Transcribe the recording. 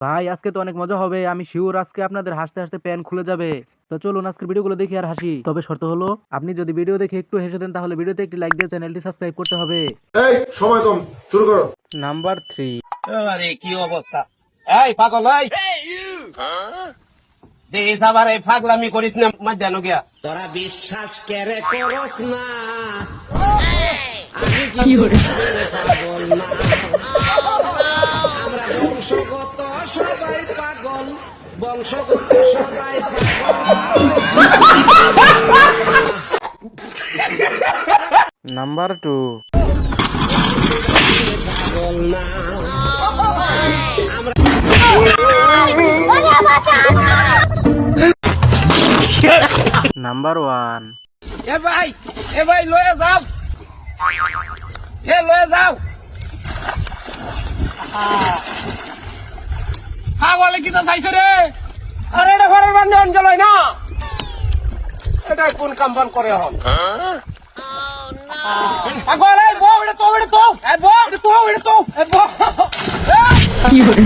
ভাই আজকে তো অনেক মজা হবে, আমি শিওর আজকে আপনাদের হাসতে হাসতে প্যান খুলে যাবে। তো চলুন আজকের ভিডিওগুলো দেখি আর হাসি। তবে শর্ত হলো আপনি যদি ভিডিও দেখে একটু হেসে দেন তাহলে ভিডিওতে একটি লাইক দিয়ে চ্যানেলটি সাবস্ক্রাইব করতে হবে। এই সময় কম, শুরু করো। নাম্বার 3। আরে কি অবস্থা! এই পাগল, এই দেশ আবার এই পাগলামি করিস না মধ্যাহ্ন গিয়া। তোরা বিশ্বাস করে করস না, আমি কি পাগল না। আমরা বংশগত সবাই পাগল, বংশগত সবাই নাম্বার 2। পাগল না। নাম্বার 1। এ ভাই লয়ে যাও, লয়ে যাও। পাগলে কি তো চাইছো রে? আরে এটা ঘরের বান্ধে অঞ্চল হয় না, এটা কোন কাম বান করে হন? পাগল, এই বউ এটা তো, এটা তো, এ বউ এটা তো, এটা তো, এ বউ কি হরে